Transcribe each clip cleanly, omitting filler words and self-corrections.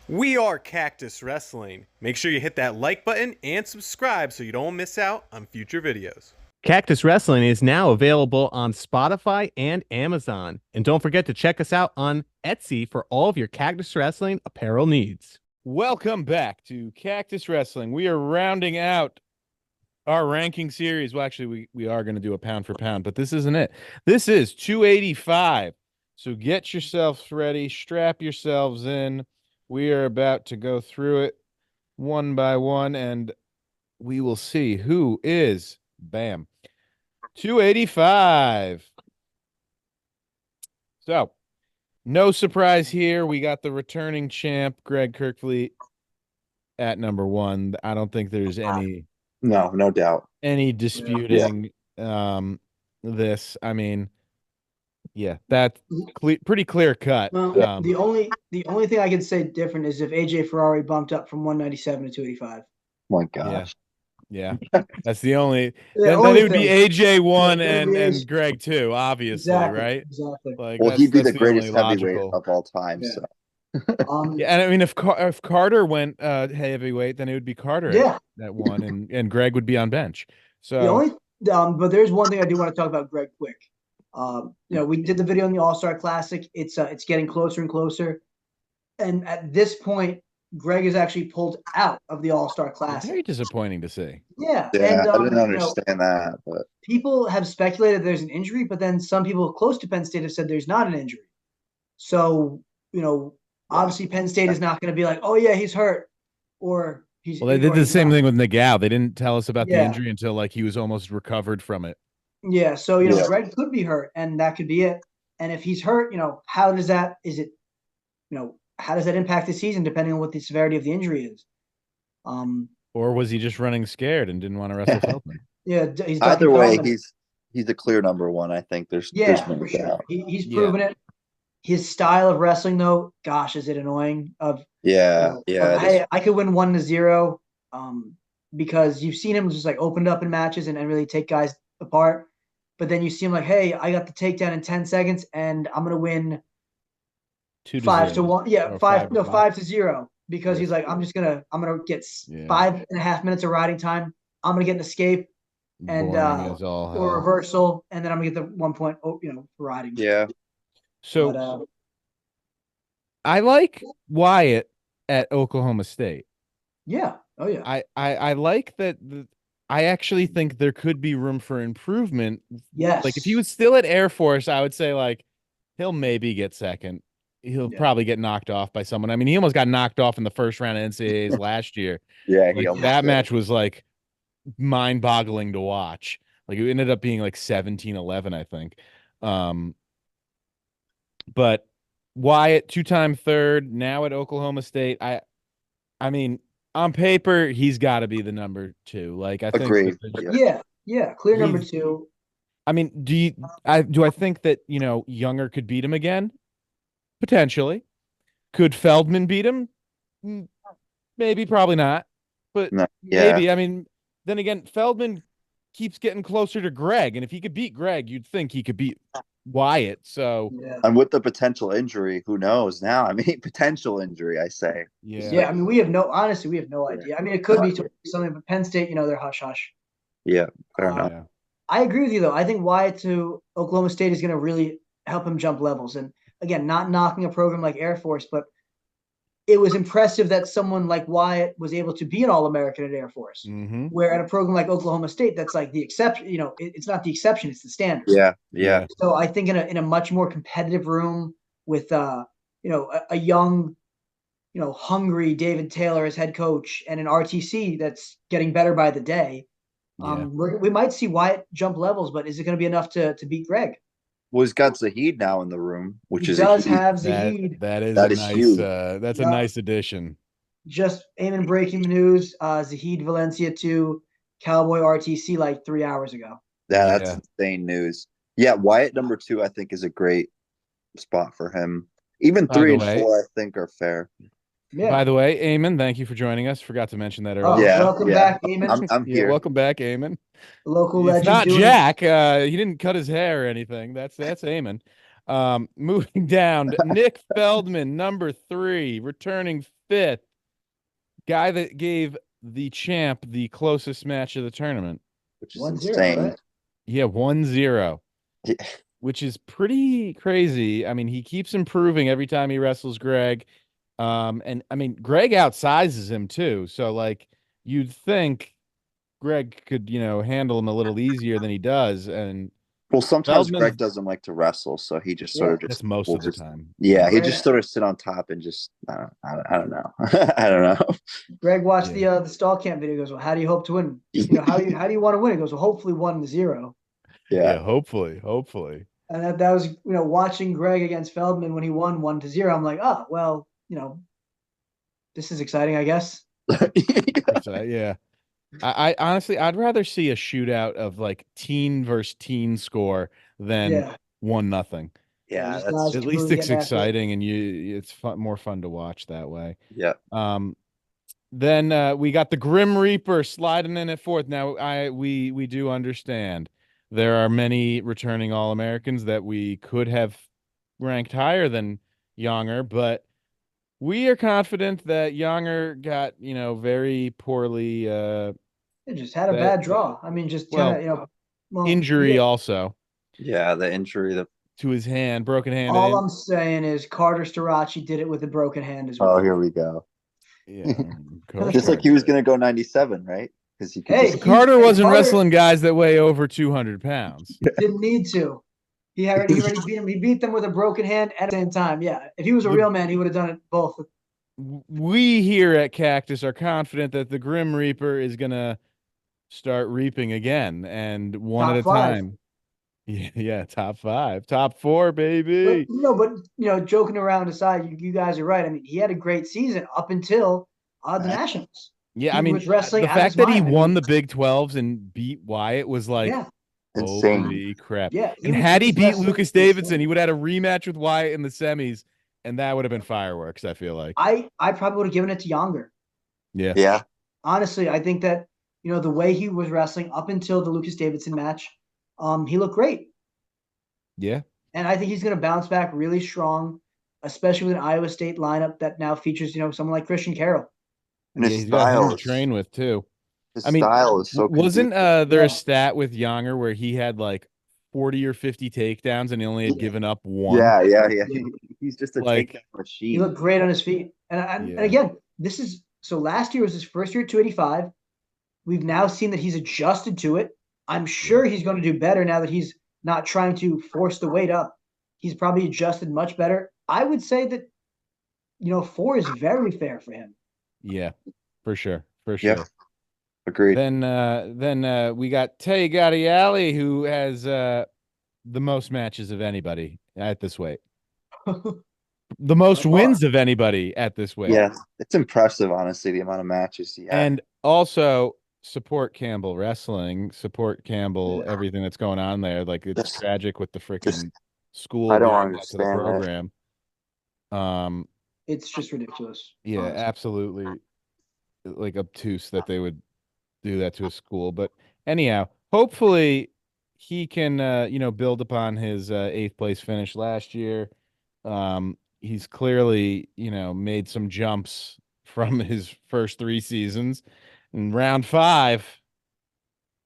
We are Cactus Wrestling. Make sure you hit that like button and subscribe so you don't miss out on future videos. Cactus Wrestling is now available on Spotify and Amazon. And don't forget to check us out on Etsy for all of your Cactus Wrestling apparel needs. Welcome back to Cactus Wrestling. We are rounding out our ranking series. Well, actually, we are going to do a pound for pound, but this isn't it. This is 285. So get yourselves ready, strap yourselves in. We are about to go through it one by one, and we will see who is, bam, 285. So, no surprise here. We got the returning champ, Greg Kirkfleet, at number one. I don't think there's no doubt any disputing this. I mean, yeah, that's pretty clear cut. Well, the only thing I could say different is if AJ Ferrari bumped up from 197 to 285. My gosh. Yeah. That's the only. The then only it would be thing. AJ one Yeah, and Greg two, obviously, right? Exactly. Like, Well, he'd be the that's greatest only heavyweight logical. of all time. Yeah. So Yeah, and I mean, if Carter went heavyweight, then it would be Carter at one, and Greg would be on bench. So the only, but there's one thing I do want to talk about Greg quick. We did the video in the All-Star Classic. It's getting closer and closer, and at this point, Greg is actually pulled out of the All-Star Classic. Very disappointing to see. Yeah, yeah, and I didn't understand that, but people have speculated there's an injury, but then some people close to Penn State have said there's not an injury. So obviously Penn State is not going to be like, oh yeah, he's hurt, or he's. Well, they did the same thing with Nagao. They didn't tell us about the injury until like he was almost recovered from it. Yeah, so Greg could be hurt, and that could be it. And if he's hurt, how does that how does that impact the season depending on what the severity of the injury is? Or was he just running scared and didn't want to wrestle Feldman? Yeah, either way, he's a clear number one. I think there's no for sure. doubt. He's proven it. His style of wrestling, though, gosh, is it annoying? Hey, I could win 1-0, because you've seen him just like opened up in matches and really take guys apart. But then you see him like, hey, I got the takedown in 10 seconds, and I'm gonna win 5-1. Yeah, 5-0, because he's like, I'm gonna get 5.5 minutes of riding time. I'm gonna get an escape and or reversal, and then I'm gonna get the 1 point, riding. Yeah. So I like Wyatt at Oklahoma State. Yeah. Oh yeah. I like that. I actually think there could be room for improvement. Yes. Like if he was still at Air Force, I would say like he'll maybe get second. He'll probably get knocked off by someone. I mean, he almost got knocked off in the first round of NCAAs last year. Yeah, that match was like mind-boggling to watch. Like it ended up being like 17-11, I think. But Wyatt, two-time third, now at Oklahoma State. I mean, on paper, he's got to be the number two. Like I think. Agreed. Yeah, clear number two. I mean, do I think that Younger could beat him again? Potentially. Could Feldman beat him? Maybe, probably not. But maybe. I mean, then again, Feldman keeps getting closer to Greg, and if he could beat Greg, you'd think he could beat Wyatt. So and with the potential injury, who knows now? I mean, potential injury, I say. Yeah. I mean, we have no idea. I mean, it could be something, but Penn State, they're hush hush. Yeah, fair enough. Yeah. I agree with you though. I think Wyatt to Oklahoma State is going to really help him jump levels. And again, not knocking a program like Air Force, but it was impressive that someone like Wyatt was able to be an All-American at Air Force, where at a program like Oklahoma State, that's like the exception. It's not the exception; it's the standard. Yeah. So I think in a much more competitive room with a young, hungry David Taylor as head coach and an RTC that's getting better by the day, we might see Wyatt jump levels. But is it going to be enough to beat Greg? Well, he's got Zahid now in the room, which he does have Zahid. That is nice. Huge. That's a nice addition. Just Eamon breaking news: Zahid Valencia to Cowboy RTC like 3 hours ago. Yeah, that's insane news. Yeah, Wyatt number two, I think, is a great spot for him. Even 3 and 4, I think, are fair. Yeah. By the way, Eamon, thank you for joining us. Forgot to mention that earlier. Welcome back, Eamon. I'm here. Welcome back, Eamon. Local legend. It's not Jack. He didn't cut his hair or anything. That's Eamon. Moving down, Nick Feldman, number 3, returning 5th. Guy that gave the champ the closest match of the tournament. which is 1-0, insane. right? Yeah, 1-0. Yeah. Which is pretty crazy. I mean, he keeps improving every time he wrestles Greg. And I mean, Greg outsizes him too. So like you'd think Greg could, handle him a little easier than he does. And Well, sometimes Feldman's Greg doesn't like to wrestle, so he just Yeah. that's most will of the just- time. Yeah, he Greg- just sort of sit on top and just I don't know. I don't know. Greg watched Yeah. the stall camp video. He goes, well, how do you hope to win? How do you want to win? He goes, well, hopefully 1-0. Yeah, Yeah. hopefully. And that was watching Greg against Feldman when he won 1-0. I'm like, oh well, this is exciting, I guess. Yeah. I honestly, I'd rather see a shootout of like teen versus teen score than Yeah. 1-0. Yeah, These that's guys At can least really it's get after it. exciting and it's more fun to watch that way. yeah. Then we got the Grim Reaper sliding in at 4th. Now we do understand there are many returning All-Americans that we could have ranked higher than Yonger, but we are confident that Yonger got, very poorly It just had a that- bad draw. I mean, just well, kind of, injury yeah. also Yeah, the injury, to his hand, broken hand. All I'm saying is Carter Starachi did it with a broken hand as well. oh, here we go. Yeah, Just like he was gonna go 97, right? Because he could Hey, just Carter wasn't Carter- wrestling guys that weigh over 200 pounds. Didn't need to. He already beat him. He beat them with a broken hand at the same time. Yeah, if he was a real man, he would have done it both. We here at Cactus are confident that the Grim Reaper is gonna start reaping again, and one Top at a 5. time. Yeah, top 5, top 4, baby. But joking around aside, you guys are right. I mean, he had a great season up until the Nationals. Yeah, He I mean, was wrestling the out of fact his that he mind. I won mean, the Big 12s and beat Wyatt was like, yeah, insane. holy crap. yeah. And had he beat wrestling Lucas insane. Davidson, he would have had a rematch with Wyatt in the semis, and that would have been fireworks, I feel like. I probably would have given it to Younger. Yeah. Yeah. Honestly, I think that the way he was wrestling up until the Lucas Davidson match, he looked great. Yeah. And I think he's going to bounce back really strong, especially with an Iowa State lineup that now features, someone like Christian Carroll. And Yeah, his he's got him style to train with too. his I mean, style is so Wasn't convenient. there Yeah. a stat with Younger where he had like 40 or 50 takedowns and he only had given up one? Yeah. He's just a Like, takedown He machine. looked great on his feet. And Yeah. again, so last year was his first year at 285. We've now seen that he's adjusted to it. I'm sure he's going to do better now that he's not trying to force the weight up. He's probably adjusted much better. I would say that, 4 is very fair for him. Yeah, for sure. Yeah. Agreed. Then we got Tay Gattiali, who has the most matches of anybody at this weight. The most By far. wins of anybody at this weight. Yeah, it's impressive, honestly, the amount of matches he had. And also support Campbell Wrestling, support Campbell, Yeah. everything that's going on there. Like it's Just- tragic with the just- freaking school. I don't doing that to the understand that. program. It's just ridiculous. Yeah, honestly. absolutely. Like obtuse that they would do that to a school. But anyhow, hopefully he can build upon his 8th place finish last year. He's clearly, made some jumps from his first 3 seasons. In round 5,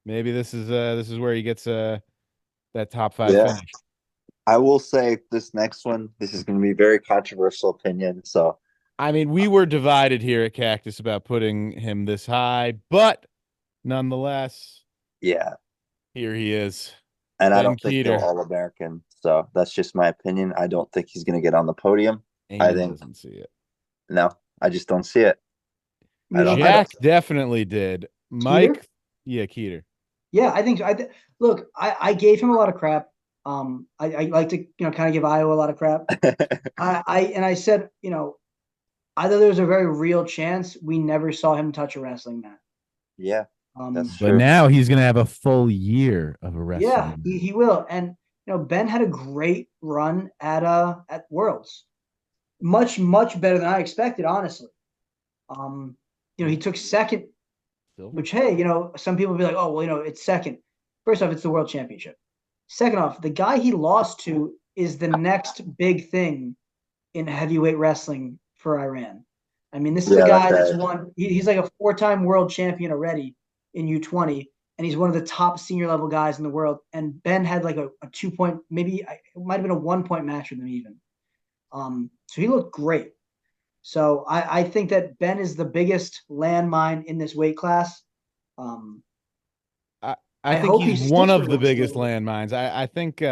maybe this is where he gets that top 5 Yeah. finish. I will say this next one, this is going to be a very controversial opinion. So I mean, we were divided here at Cactus about putting him this high, but nonetheless, yeah, here he is. and I Ben don't think he'll Keeter. All-American. So that's just my opinion. I don't think he's going to get on the podium. I Angel think- doesn't see it. No, I just don't see it. I don't- Jack definitely did. Mike, yeah, Keeter. Yeah, I think look, I gave him a lot of crap. I like to kind of give Iowa a lot of crap. I said, I thought there was a very real chance we never saw him touch a wrestling mat. Yeah, that's But true. now he's gonna have a full year of a wrestling. Yeah, he will. And Ben had a great run at Worlds. Much better than I expected, honestly. He took second, which hey, some people will be like, oh well, it's second. First off, it's the World Championship. Second off, the guy he lost to is the next big thing in heavyweight wrestling for Iran. I mean, this is a guy that's won. He's like a 4-time world champion already in U20, and he's one of the top senior level guys in the world. And Ben had like a 2-point, maybe it might have been a 1-point match with him even. So he looked great. So I think that Ben is the biggest landmine in this weight class. I think he's one of the biggest landmines. I think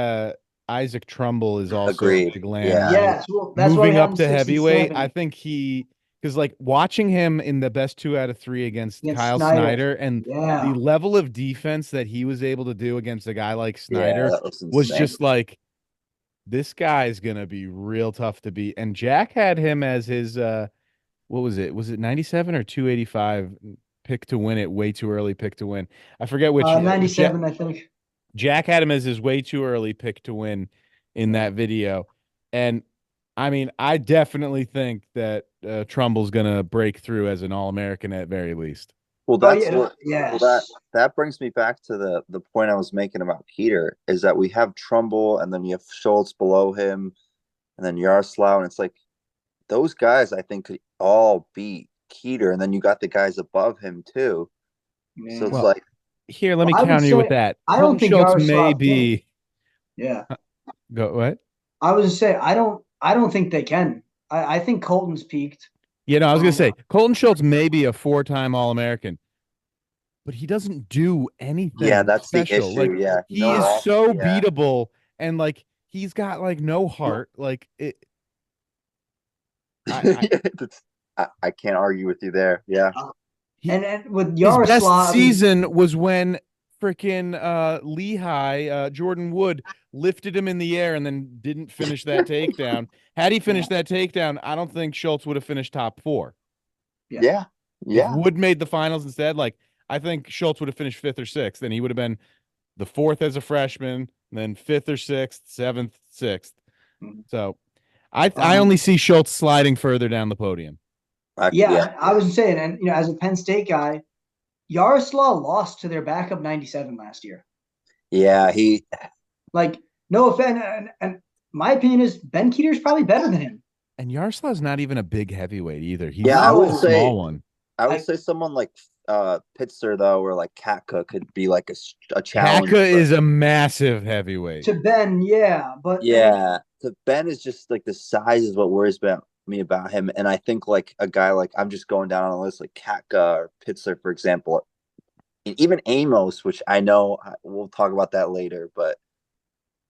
Isaac Trumbull is also a big landmine. Yeah, well, that's moving up to heavyweight. I think because like watching him in the best 2 out of 3 against Kyle Snyder and the level of defense that he was able to do against a guy like Snyder was just like, this guy's gonna be real tough to beat. And Jack had him as his what was it? Was it 97 or 285 pick to win it? Way too early pick to win. I forget which. 97, I think. Jack had him as his way too early pick to win in that video. And I mean, I definitely think that Trumbull's gonna break through as an All-American at very least. Well, that brings me back to the point I was making about Peter, is that we have Trumbull and then you have Schultz below him and then Yaroslav, and it's like those guys I think could all beat Keeter, and then you got the guys above him too. Yeah. So it's like, here, let me counter you with that. I don't think Schultz may be. Yeah. Go what? I was just say I don't think they can. I think Colton's peaked. Yeah, no, I was gonna say Colton Schultz may be a 4-time All-American, but he doesn't do anything. Yeah, that's special. the issue. Like, yeah, he is so beatable, and like he's got like no heart. Like it. I can't argue with you there. Yeah. And with Yaroslav, his best season was when freaking Lehigh, Jordan Wood lifted him in the air and then didn't finish that takedown. Had he finished that takedown, I don't think Schultz would have finished top 4. Yeah. If Wood made the finals instead, like I think Schultz would have finished 5th or 6th, and he would have been the 4th as a freshman, and then 5th or 6th, 7th, 6th. So I only see Schultz sliding further down the podium. I was saying, and you know, as a Penn State guy, Yaroslav lost to their backup 97 last year. Yeah, he like no offense, and my opinion is Ben Keeter's probably better than him. And Yaroslav's not even a big heavyweight either. He's I would a say, small one. I would say someone like Pitzer though, or like CACTUS could be like a challenge. CACTUS is a massive heavyweight. To Ben, but to Ben is just like the size is what worries me about him. And I think like a guy like, I'm just going down on the list, like CACTUS or Pitzer, for example, and even Amos, which I know we'll talk about that later, but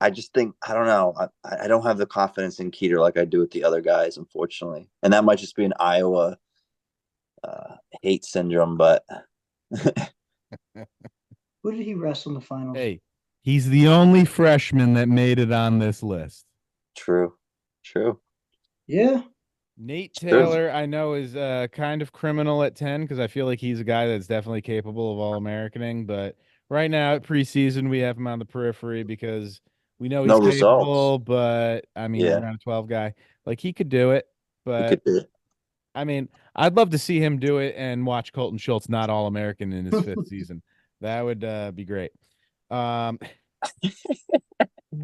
I just think, I don't know. I don't have the confidence in Keeter like I do with the other guys, unfortunately. And that might just be an Iowa hate syndrome, but who did he wrestle in the finals? Hey, he's the only freshman that made it on this list. True. Yeah. Nate Taylor, I know, is kind of criminal at 10 because I feel like he's a guy that's definitely capable of All-Americaning. But right now at preseason, we have him on the periphery because we know he's capable. But I mean, around a 12 guy, like he could do it. But I mean, I'd love to see him do it and watch Colton Schultz not All-American in his 5th season. That would be great. All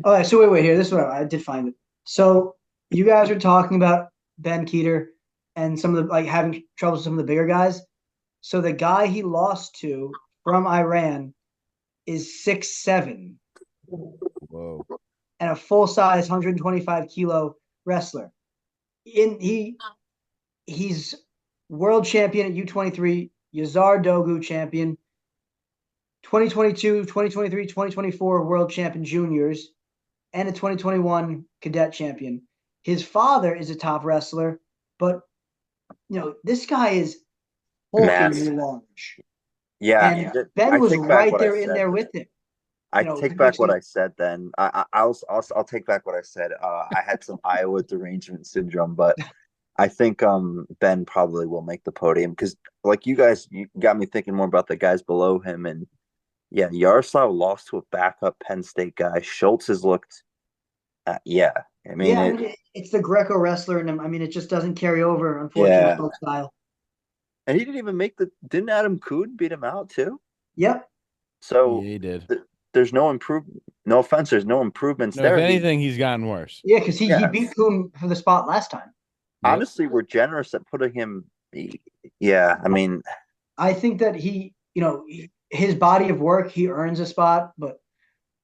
right, so wait here. This is what I did find it. So you guys are talking about Ben Keeter and some of the like having trouble with some of the bigger guys. So the guy he lost to from Iran is 6'7". Whoa. And a full-size 125 kilo wrestler. He's world champion at U23, Yazar Dogu champion, 2022, 2023, 2024 world champion juniors, and a 2021 cadet champion. His father is a top wrestler, but you know, this guy is hulkingly large. Yeah, and Ben was right there in there with him. I take back what I said then. I'll take back what I said. I had some Iowa derangement syndrome, but I think Ben probably will make the podium because, like you guys, you got me thinking more about the guys below him. And yeah, Yaroslav lost to a backup Penn State guy. Schultz has looked, I mean, it's the Greco wrestler in him. I mean, it just doesn't carry over, unfortunately, style. And he didn't even didn't Adam Coon beat him out too? Yep. So yeah, he did. there's no improvement. No offense, there's no improvements No, if there. anything, he's gotten worse. Yeah, because he Yeah. beat Kuhn for the spot last time. Yep. Honestly, we're generous at putting him. Yeah, I mean, I think that his body of work, he earns a spot, but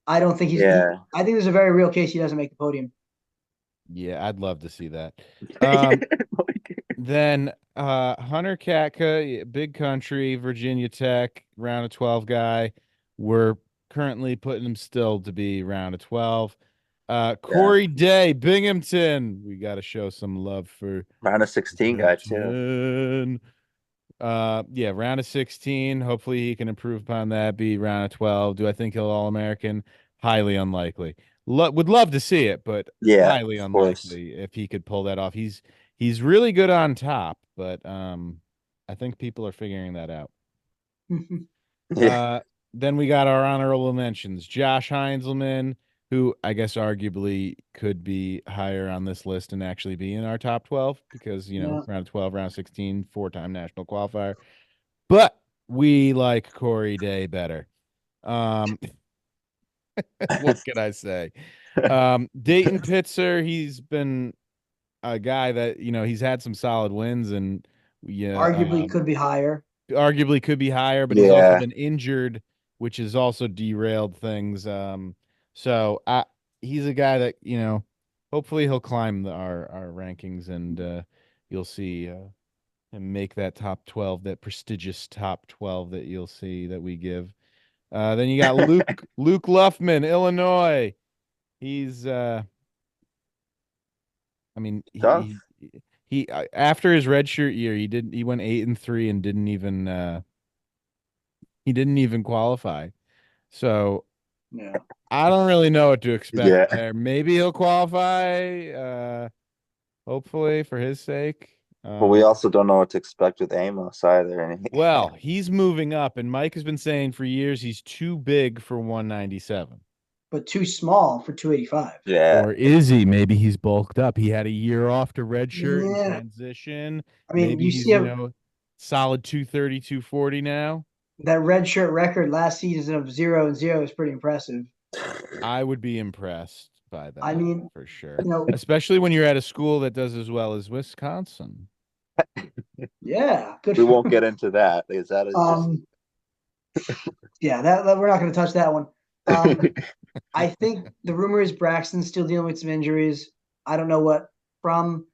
I don't think yeah. I think there's a very real case he doesn't make the podium. Yeah, I'd love to see that. Then Hunter Katka, Big Country, Virginia Tech, round of 12 guy. We're currently putting him still to be round of 12. Corey Day, Binghamton. We got to show some love for Round of 16 guy too. Binghamton. Yeah, round of 16. Hopefully he can improve upon that, be round of 12. Do I think he'll All-American? Highly unlikely. Would love to see it, but Yeah, highly of course. unlikely if he could pull that off. He's really good on top, but I think people are figuring that out. Yeah. Then we got our honorable mentions. Josh Heinzelman, who I guess arguably could be higher on this list and actually be in our top 12 because, round of 12, round of 16, 4-time national qualifier. But we like Corey Day better. What can I say? Dayton Pitzer, he's been a guy that, he's had some solid wins and Arguably could be higher. Arguably could be higher, but he's also been injured, which has also derailed things. So he's a guy that, hopefully he'll climb our rankings and you'll see him make that top 12, that prestigious top 12 that you'll see that we give. Then you got Luke Luffman, Illinois. He's I mean he after his redshirt year, he went 8-3 and didn't even qualify. So Yeah. I don't really know what to expect there. Maybe he'll qualify, hopefully for his sake. But we also don't know what to expect with Amos either. Well, he's moving up, and Mike has been saying for years he's too big for 197. But too small for 285. Yeah. Or is he? Maybe he's bulked up. He had a year off to redshirt and Yeah. transition. I mean, maybe you he's, see solid 230, 240 now. that red shirt record last season of 0-0 is pretty impressive. I would be impressed by that. I mean, for sure. you know, Especially when you're at a school that does as well as Wisconsin. yeah, good. We won't get into that because that is yeah, that we're not going to touch that one. I think the rumor is Braxton's still dealing with some injuries. I don't know what from,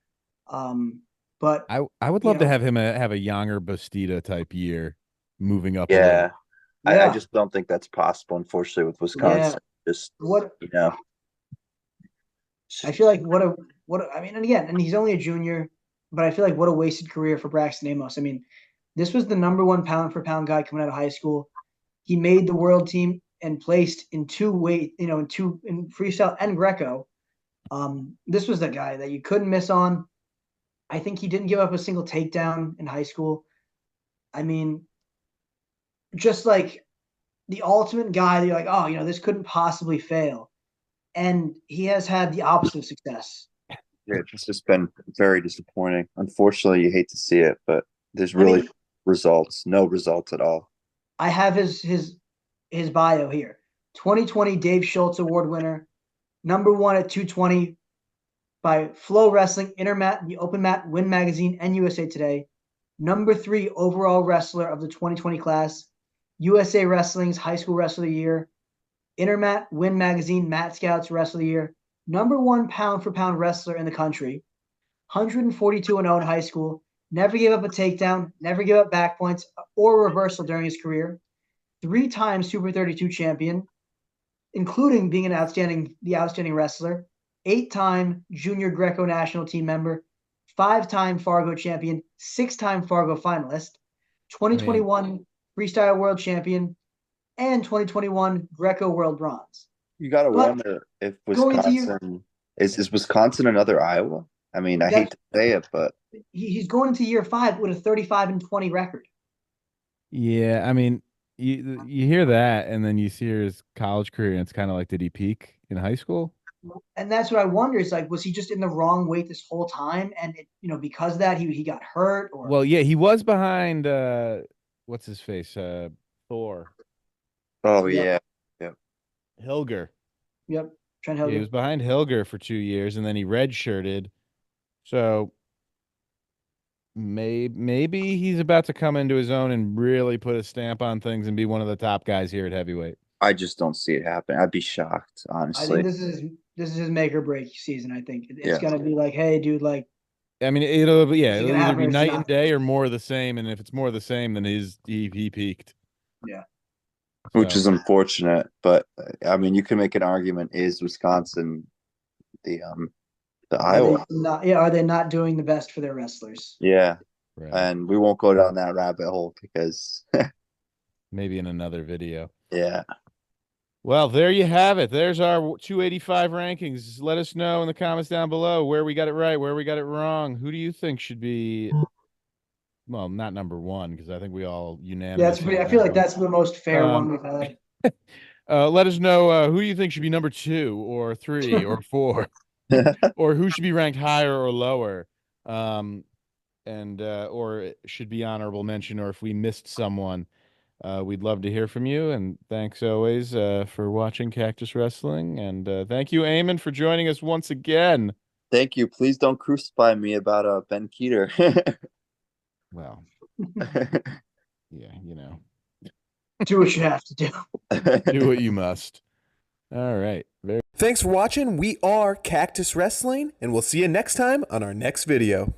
but I would love to have him have a Younger Bastida type year, moving up. Yeah. Yeah. I just don't think that's possible, unfortunately, with Wisconsin. Just I feel like I mean, and he's only a junior, but I feel like what a wasted career for Braxton Amos. I mean, this was the #1 pound for pound guy coming out of high school. He made the world team and placed in in freestyle and Greco. This was the guy that you couldn't miss on. I think he didn't give up a single takedown in high school. I mean, just like the ultimate guy that you're like, oh, this couldn't possibly fail. And he has had the opposite of success. Yeah, it's just been very disappointing. Unfortunately, you hate to see it, but there's really no results at all. I have his bio here. 2020 Dave Schultz Award winner, #1 at 220 by Flow Wrestling, Intermat, the Open Mat, Win Magazine, and USA Today. #3 overall wrestler of the 2020 class, USA Wrestling's High School Wrestler of the Year, Intermat, Win Magazine, Mat Scouts Wrestler of the Year, #1 pound for pound wrestler in the country, 142-0 in high school, never gave up a takedown, never gave up back points or reversal during his career, 3-time Super 32 champion, including being the outstanding wrestler, 8-time Junior Greco national team member, 5-time Fargo champion, 6-time Fargo finalist, 2021 freestyle world champion, and 2021 Greco world bronze. You got to wonder if Wisconsin is Wisconsin another Iowa? I mean, I hate to say it, but he's going into year 5 with a 35-20 record. Yeah, I mean, you hear that, and then you see his college career, and it's kind of like, did he peak in high school? And that's what I wonder. Is like, was he just in the wrong weight this whole time, and because of that he got hurt? Or well, yeah, he was behind what's his face, Thor. Oh yeah. Hilger. Yep. Trent Yeah, he Hilger. was behind Hilger for 2 years, and then he redshirted. So maybe he's about to come into his own and really put a stamp on things and be one of the top guys here at heavyweight. I just don't see it happen. I'd be shocked, I honestly. think this is his make or break season. I think it's Yeah. gonna be like, hey, dude, like I mean, it'll Is he it'll gonna either have be it or is he night not? and day or more of the same. And if it's more of the same, then he peaked. Yeah. Which So, is unfortunate, but I mean, you can make an argument: is Wisconsin the Iowa? Are they not doing the best for their wrestlers? Yeah, right. and we won't go down that rabbit hole because Maybe in another video. yeah, Well, there you have it. There's our 285 rankings. Let us know in the comments down below where we got it right, where we got it wrong. Who do you think should be, well, not number one, because I think we all unanimous. Yeah, that's pretty. I feel like that's the most fair one we've had. Let us know who do you think should be number 2 or 3 or 4, or who should be ranked higher or lower, and or it should be honorable mention, or if we missed someone. We'd love to hear from you, and thanks always for watching Cactus Wrestling, and thank you, Eamon, for joining us once again. thank you. Please don't crucify me about Ben Keeter. Well, yeah, you know, Do what you have to do. do what you must. All right. Thanks for watching. We are Cactus Wrestling, and we'll see you next time on our next video.